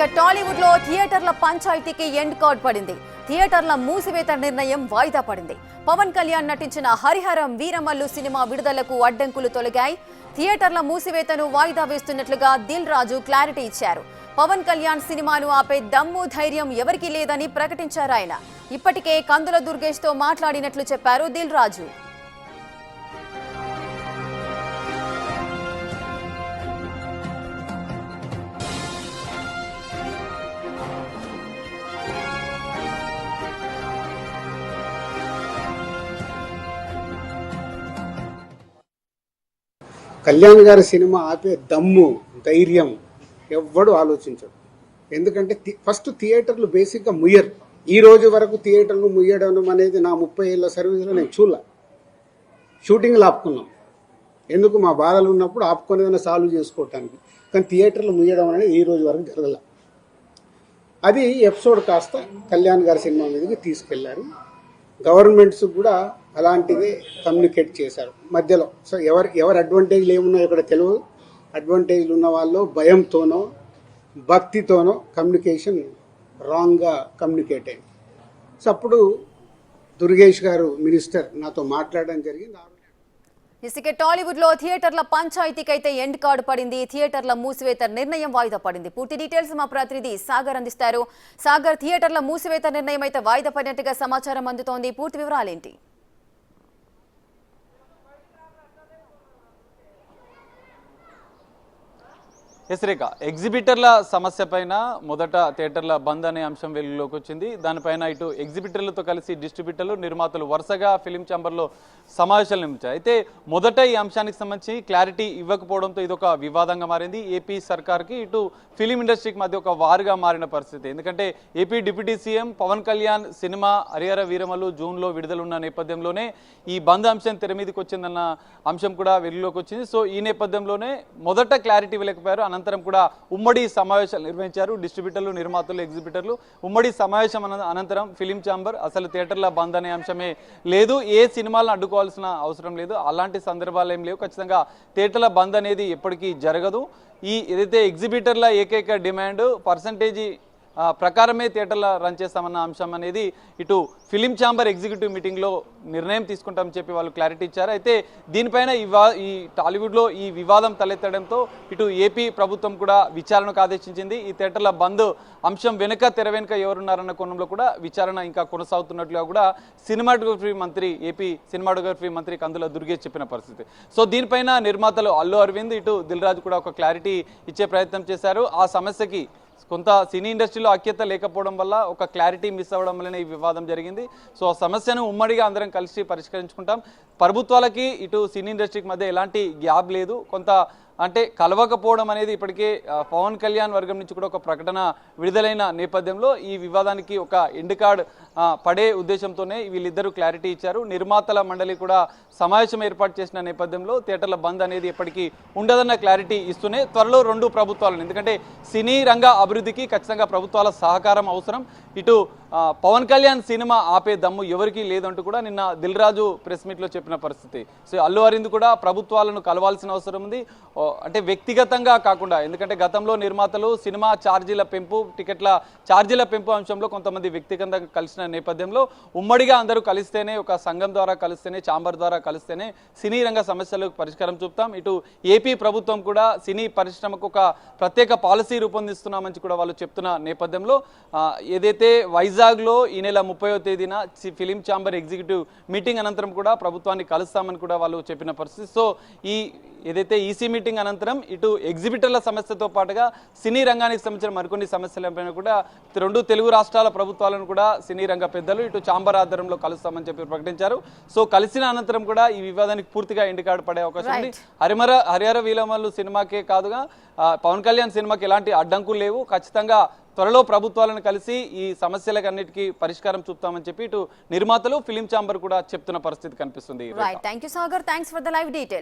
ఇక టాలీవుడ్ లో థియేటర్ల పంచాయతీకి ఎండ్ కార్డ్ పడింది. థియేటర్ల మూసివేత నిర్ణయం వాయిదా పడింది. పవన్ కళ్యాణ్ నటించిన హరిహరం వీరమల్లు సినిమా విడుదలకు అడ్డంకులు తొలగాయి. థియేటర్ల మూసివేతను వాయిదా వేస్తున్నట్లుగా దిల్ రాజు క్లారిటీ ఇచ్చారు. పవన్ కళ్యాణ్ సినిమాను ఆపే దమ్ము ధైర్యం ఎవరికీ లేదని ప్రకటించారు ఆయన. ఇప్పటికే కందుల దుర్గేష్ తో మాట్లాడినట్లు చెప్పారు దిల్ రాజు. కళ్యాణ్ గారి సినిమా ఆపే దమ్ము ధైర్యం ఎవ్వడు ఆలోచించడు. ఎందుకంటే ఫస్ట్ థియేటర్లు బేసిక్గా ముయ్యరు. ఈ రోజు వరకు థియేటర్లు ముయ్యడం అనేది నా 30 ఏళ్ళ సర్వీస్లో నేను చూడలే. షూటింగ్లు ఆపుకున్నాం, ఎందుకు మా బాధలు ఉన్నప్పుడు ఆపుకొని ఏదైనా సాల్వ్ చేసుకోవటానికి. కానీ థియేటర్లు ముయ్యడం అనేది ఈ రోజు వరకు జరగల. అది ఎపిసోడ్ కాస్త కళ్యాణ్ గారి సినిమా మీదకి తీసుకెళ్లారు. గవర్నమెంట్స్ కూడా అలాంటిదే కమ్యూనికేట్ చేశారు మధ్యలో. సో ఎవరి అడ్వాంటేజ్లు ఏమున్నాయో ఇక్కడ తెలియదు. అడ్వాంటేజ్లు ఉన్న వాళ్ళు భయంతోనో భక్తితోనో కమ్యూనికేషన్ రాంగ్గా కమ్యూనికేట్ అయింది. సో అప్పుడు దుర్గేష్ గారు మినిస్టర్ నాతో మాట్లాడడం జరిగింది. ఇసుక టాలీవుడ్ లో థియేటర్ల పంచాయతీకి అయితే ఎండ్ కార్డు పడింది. థియేటర్ల మూసివేత నిర్ణయం వాయిదా పడింది. పూర్తి డీటెయిల్స్ మా ప్రతినిధి సాగర్ అందిస్తారు. సాగర్, థియేటర్ల మూసివేత నిర్ణయం అయితే వాయిదా పడినట్టుగా సమాచారం అందుతోంది. పూర్తి వివరాలేంటి? రేఖ, ఎగ్జిబిటర్ల సమస్య పైన మొదట థియేటర్ల బంద్ అనే అంశం వెలుగులోకి వచ్చింది. దానిపైన ఇటు ఎగ్జిబిటర్లతో కలిసి డిస్ట్రిబ్యూటర్లు, నిర్మాతలు వరుసగా ఫిలిం ఛాంబర్లో సమావేశాలు నిర్మించారు. అయితే మొదట ఈ అంశానికి సంబంధించి క్లారిటీ ఇవ్వకపోవడంతో ఇదొక వివాదంగా మారింది. ఏపీ సర్కార్కి ఇటు ఫిలిం ఇండస్ట్రీకి మధ్య ఒక వారుగా మారిన పరిస్థితి. ఎందుకంటే AP deputy CM Pawan Kalyan cinema Harihara Veeramallu జూన్లో విడుదలున్న నేపథ్యంలోనే ఈ బంద్ అంశం తెర మీదకి వచ్చిందన్న అంశం కూడా వెలుగులోకి వచ్చింది. సో ఈ నేపథ్యంలోనే మొదట క్లారిటీ ఇవ్వలేకపోయారు. అనంతరం కూడా ఉమ్మడి సమావేశాలు నిర్వహించారు. డిస్ట్రిబ్యూటర్లు, నిర్మాతలు, ఎగ్జిబిటర్లు ఉమ్మడి సమావేశం అనంతరం ఫిలిం ఛాంబర్ అసలు థియేటర్ల బంద్ అనే అంశమే లేదు, ఏ సినిమాలను అడ్డుకోవాల్సిన అవసరం లేదు, అలాంటి సందర్భాలు ఏం లేవు, ఖచ్చితంగా థియేటర్ల బంద్ అనేది ఎప్పటికీ జరగదు, ఈ ఏదైతే ఎగ్జిబిటర్ల ఏకైక డిమాండ్ పర్సంటేజీ ప్రకారమే థియేటర్ల రన్ చేస్తామన్న అంశం అనేది ఇటు ఫిలిం ఛాంబర్ ఎగ్జిక్యూటివ్ మీటింగ్లో నిర్ణయం తీసుకుంటామని చెప్పి వాళ్ళు క్లారిటీ ఇచ్చారు. అయితే దీనిపైన ఈ టాలీవుడ్లో ఈ వివాదం తలెత్తడంతో ఇటు ఏపీ ప్రభుత్వం కూడా విచారణకు ఆదేశించింది. ఈ థియేటర్ల బంద్ అంశం తెర వెనుక ఎవరున్నారన్న కోణంలో కూడా విచారణ ఇంకా కొనసాగుతున్నట్లుగా కూడా ఏపీ సినిమాటోగ్రఫీ మంత్రి కందుల దుర్గేష్ చెప్పిన పరిస్థితి. సో దీనిపైన నిర్మాతలు అల్లు అరవింద్, ఇటు దిల్ రాజు కూడా ఒక క్లారిటీ ఇచ్చే ప్రయత్నం చేశారు. ఆ సమస్యకి కొంత సినీ ఇండస్ట్రీలో ఐక్యత లేకపోవడం వల్ల ఒక క్లారిటీ మిస్ అవ్వడం వల్లనే ఈ వివాదం జరిగింది. సో ఆ సమస్యను ఉమ్మడిగా అందరం కలిసి పరిష్కరించుకుంటాం. ప్రభుత్వాలకి ఇటు సినీ ఇండస్ట్రీకి మధ్య ఎలాంటి గ్యాప్ లేదు. కొంత అంటే కలవకపోవడం అనేది ఇప్పటికే పవన్ కళ్యాణ్ వర్గం నుంచి కూడా ఒక ప్రకటన విడుదలైన నేపథ్యంలో ఈ వివాదానికి ఒక ఎండ్ కార్డ్ పడే ఉద్దేశంతోనే వీళ్ళిద్దరూ క్లారిటీ ఇచ్చారు. నిర్మాతల మండలి కూడా సమావేశం ఏర్పాటు చేసిన నేపథ్యంలో థియేటర్ల బంద్ అనేది ఎప్పటికీ ఉండదన్న క్లారిటీ ఇస్తూనే త్వరలో రెండు ప్రభుత్వాలను, ఎందుకంటే సినీ రంగ అభివృద్ధికి ఖచ్చితంగా ప్రభుత్వాల సహకారం అవసరం, ఇటు పవన్ కళ్యాణ్ సినిమా ఆపే దమ్ము ఎవరికీ లేదంటూ కూడా నిన్న దిల్ రాజు ప్రెస్ మీట్లో చెప్పిన పరిస్థితి. సో అల్లు అరవింద్ కూడా ప్రభుత్వాలను కలవాల్సిన అవసరం ఉంది, అంటే వ్యక్తిగతంగా కాకుండా. ఎందుకంటే గతంలో నిర్మాతలు సినిమా ఛార్జీల పెంపు, టికెట్ల ఛార్జీల పెంపు అంశంలో కొంతమంది వ్యక్తిగతంగా కలిసిన నేపథ్యంలో ఉమ్మడిగా అందరూ కలిస్తేనే, ఒక సంఘం ద్వారా కలిస్తేనే, ఛాంబర్ ద్వారా కలిస్తేనే సినీ రంగ సమస్యలకు పరిష్కారం చూపుతాం. ఇటు ఏపీ ప్రభుత్వం కూడా సినీ పరిశ్రమకు ఒక ప్రత్యేక పాలసీ రూపొందిస్తున్నామని కూడా వాళ్ళు చెప్తున్న నేపథ్యంలో ఏదైతే వైజాగ్లో ఈ నెల 30వ తేదీన ఫిలిం ఛాంబర్ ఎగ్జిక్యూటివ్ మీటింగ్ అనంతరం కూడా ప్రభుత్వాన్ని కలుస్తామని కూడా వాళ్ళు చెప్పిన పరిస్థితి. సో ఏదైతే ఈసీ మీటింగ్ అనంతరం ఇటు ఎగ్జిబిటర్ల సమస్యతో పాటుగా సినీ రంగానికి సంబంధించిన మరికొన్ని సమస్యలపైన కూడా రెండు తెలుగు రాష్ట్రాల ప్రభుత్వాలను కూడా సినీ రంగ పెద్దలు ఇటు ఛాంబర్ ఆధ్వర్యంలో కలుస్తామని చెప్పి ప్రకటించారు. సో కలిసిన అనంతరం కూడా ఈ వివాదానికి పూర్తిగా ఎండ్ కార్డ్ పడే అవకాశం ఉంది. హరిహర వీరమల్లు సినిమాకే కాదుగా పవన్ కళ్యాణ్ సినిమాకి ఎలాంటి అడ్డంకులు లేవు, ఖచ్చితంగా త్వరలో ప్రభుత్వాలను కలిసి ఈ సమస్యలకన్నిటికీ పరిష్కారం చూపుతామని చెప్పి ఇటు నిర్మాతలు, ఫిలిం ఛాంబర్ కూడా చెప్తున్న పరిస్థితి కనిపిస్తుంది. Thank you Sagar, thanks for the live details.